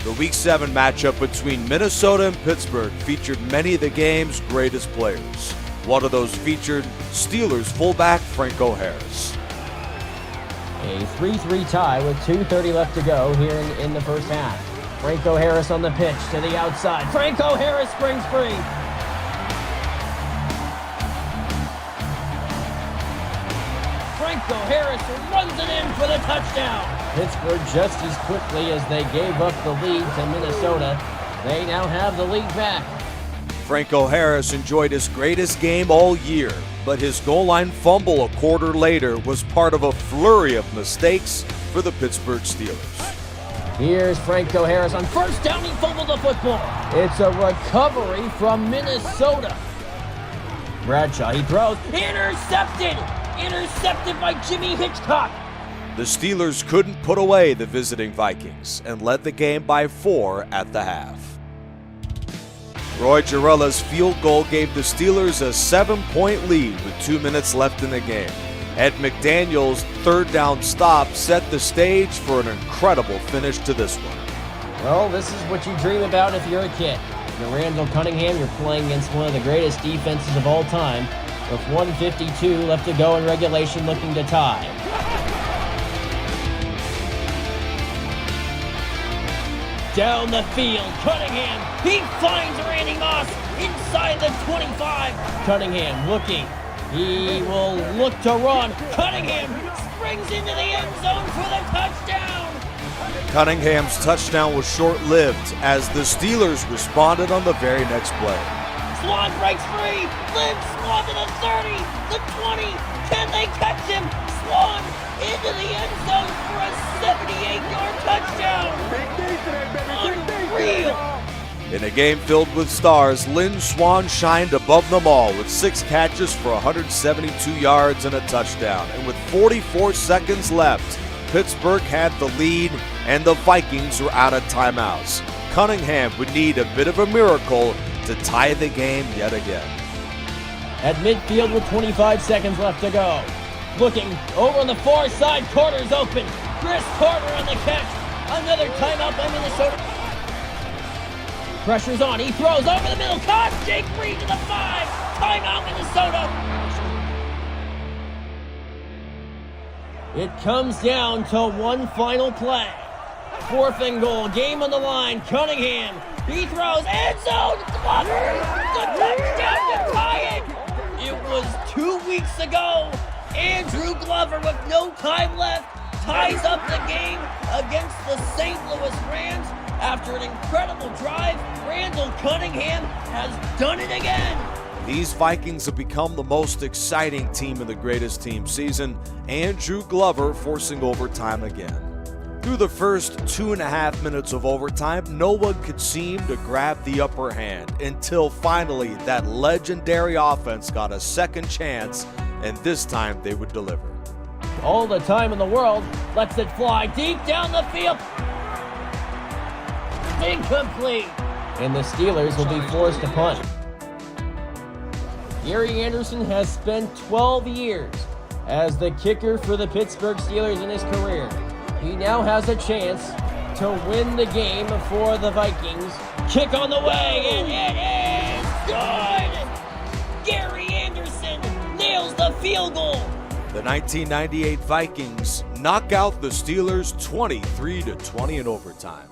The Week 7 matchup between Minnesota and Pittsburgh featured many of the game's greatest players. One of those featured Steelers fullback Franco Harris. A 3-3 tie with 2:30 left to go here in the first half. Franco Harris on the pitch to the outside. Franco Harris springs free. Franco Harris runs it in for the touchdown. Pittsburgh just as quickly as they gave up the lead to Minnesota. They now have the lead back. Franco Harris enjoyed his greatest game all year, but his goal line fumble a quarter later was part of a flurry of mistakes for the Pittsburgh Steelers. Here's Franco Harris on first down. He fumbled the football. It's a recovery from Minnesota. Bradshaw, he throws. Intercepted! Intercepted by Jimmy Hitchcock. The Steelers couldn't put away the visiting Vikings and led the game by 4 at the half. Roy Girella's field goal gave the Steelers a 7-point lead with 2 minutes left in the game. Ed McDaniel's third down stop set the stage for an incredible finish to this one. Well, this is what you dream about if you're a kid. In Randall Cunningham, you're playing against one of the greatest defenses of all time, with 1:52 left to go in regulation, looking to tie. Down the field, Cunningham, he finds Randy Moss inside the 25. Cunningham looking, he will look to run. Cunningham springs into the end zone for the touchdown. Cunningham's touchdown was short-lived as the Steelers responded on the very next play. Swann breaks free. Lynn Swann to the 30, the 20. Can they catch him? Swann into the end zone for a 78-yard touchdown. Unreal. In a game filled with stars, Lynn Swann shined above them all with 6 catches for 172 yards and a touchdown. And with 44 seconds left, Pittsburgh had the lead and the Vikings were out of timeouts. Cunningham would need a bit of a miracle to tie the game yet again. At midfield with 25 seconds left to go. Looking over on the far side, Carter's open. Chris Carter on the catch. Another timeout by Minnesota. Pressure's on, he throws over the middle. Caught, Jake Reed to the 5. Timeout Minnesota. It comes down to one final play. 4th and goal, game on the line. Cunningham, he throws, end zone, Glover, the touchdown to tie it. It was 2 weeks ago. Andrew Glover, with no time left, ties up the game against the St. Louis Rams. After an incredible drive, Randall Cunningham has done it again. These Vikings have become the most exciting team in the greatest team season. Andrew Glover forcing overtime again. Through the first 2.5 minutes of overtime, no one could seem to grab the upper hand until finally that legendary offense got a second chance, and this time they would deliver. All the time in the world, lets it fly deep down the field. Incomplete. And the Steelers will be forced to punt. Gary Anderson has spent 12 years as the kicker for the Pittsburgh Steelers in his career. He now has a chance to win the game for the Vikings. Kick on the way, and it is good! Gary Anderson nails the field goal. The 1998 Vikings knock out the Steelers 23-20 in overtime.